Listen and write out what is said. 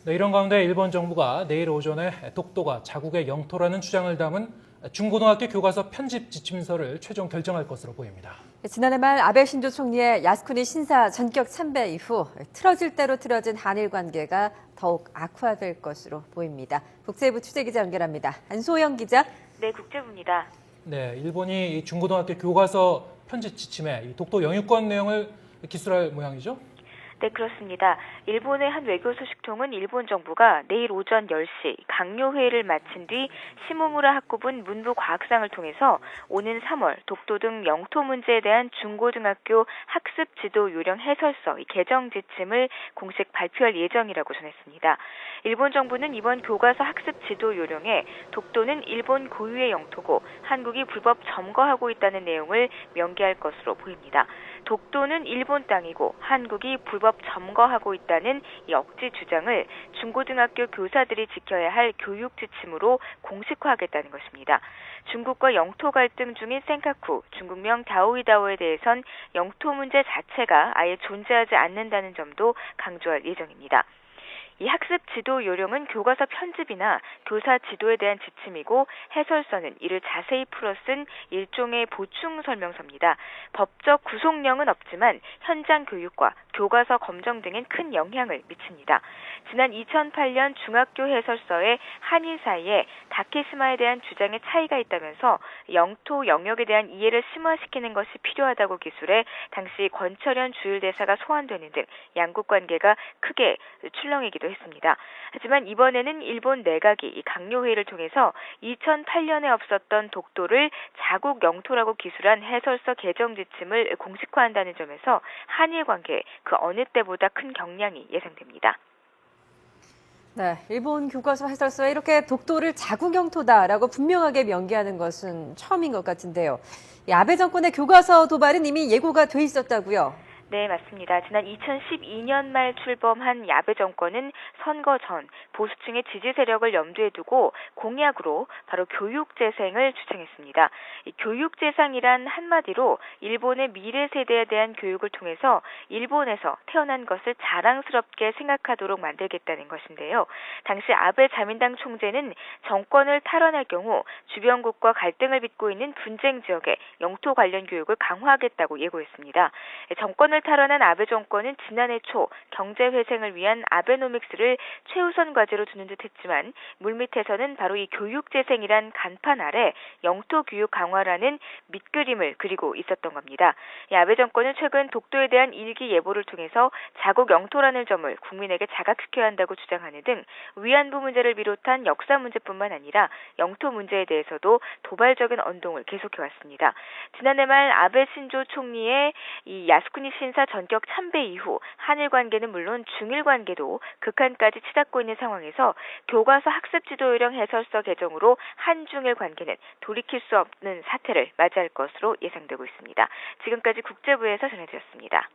네, 이런 가운데 일본 정부가 내일 오전에 독도가 자국의 영토라는 주장을 담은 중고등학교 교과서 편집 지침서를 최종 결정할 것으로 보입니다. 지난해 말 아베 신조 총리의 야스쿠니 신사 전격 참배 이후 틀어질 대로 틀어진 한일 관계가 더욱 악화될 것으로 보입니다. 국제부 취재기자 연결합니다. 안소영 기자. 네, 국제부입니다. 네, 일본이 이 중고등학교 교과서 편집 지침에 이 독도 영유권 내용을 기술할 모양이죠? 네, 그렇습니다. 일본의 한 외교 소식통은 일본 정부가 내일 오전 10시 강요회의를 마친 뒤 시모무라 학부분 문부과학상을 통해서 오는 3월 독도 등 영토 문제에 대한 중고등학교 학습 지도 요령 해설서 개정 지침을 공식 발표할 예정이라고 전했습니다. 일본 정부는 이번 교과서 학습 지도 요령에 독도는 일본 고유의 영토고 한국이 불법 점거하고 있다는 내용을 명기할 것으로 보입니다. 독도는 일본 땅이고 한국이 불법 점거하고 있다는 이 억지 주장을 중고등학교 교사들이 지켜야 할 교육 지침으로 공식화하겠다는 것입니다. 중국과 영토 갈등 중인 센카쿠, 중국명 다오이다오에 대해선 영토 문제 자체가 아예 존재하지 않는다는 점도 강조할 예정입니다. 이 학습 지도 요령은 교과서 편집이나 교사 지도에 대한 지침이고 해설서는 이를 자세히 풀어 쓴 일종의 보충 설명서입니다. 법적 구속력은 없지만 현장 교육과 교과서 검정 등엔 큰 영향을 미칩니다. 지난 2008년 중학교 해설서에 한일 사이에 다케시마에 대한 주장의 차이가 있다면서 영토 영역에 대한 이해를 심화시키는 것이 필요하다고 기술해 당시 권철현 주일대사가 소환되는 등 양국 관계가 크게 출렁이기도 했습니다. 하지만 이번에는 일본 내각이 이 강요회의를 통해서 2008년에 없었던 독도를 자국 영토라고 기술한 해설서 개정 지침을 공식화한다는 점에서 한일 관계에 그 어느 때보다 큰 경량이 예상됩니다. 네, 일본 교과서 해설서에 이렇게 독도를 자국 영토다라고 분명하게 명기하는 것은 처음인 것 같은데요. 이 아베 정권의 교과서 도발은 이미 예고가 돼 있었다고요? 네, 맞습니다. 지난 2012년 말 출범한 아베 정권은 선거 전 보수층의 지지 세력을 염두에 두고 공약으로 바로 교육재생을 주창했습니다. 이 교육재생이란 한마디로 일본의 미래 세대에 대한 교육을 통해서 일본에서 태어난 것을 자랑스럽게 생각하도록 만들겠다는 것인데요. 당시 아베 자민당 총재는 정권을 탈환할 경우 주변국과 갈등을 빚고 있는 분쟁 지역의 영토 관련 교육을 강화하겠다고 예고했습니다. 정권을 탈환한 아베 정권은 지난해 초 경제 회생을 위한 아베노믹스를 최우선 과제로 두는 듯 했지만 물밑에서는 바로 이 교육재생이란 간판 아래 영토 교육 강화라는 밑그림을 그리고 있었던 겁니다. 이 아베 정권은 최근 독도에 대한 일기 예보를 통해서 자국 영토라는 점을 국민에게 자각시켜야 한다고 주장하는 등 위안부 문제를 비롯한 역사 문제뿐만 아니라 영토 문제에 대해서도 도발적인 언동을 계속해왔습니다. 지난해 말 아베 신조 총리의 이 야스쿠니 신사 전격 참배 이후 한일 관계는 물론 중일 관계도 극한까지 치닫고 있는 상황에서 교과서 학습 지도 요령 해설서 개정으로 한중일 관계는 돌이킬 수 없는 사태를 맞이할 것으로 예상되고 있습니다. 지금까지 국제부에서 전해드렸습니다.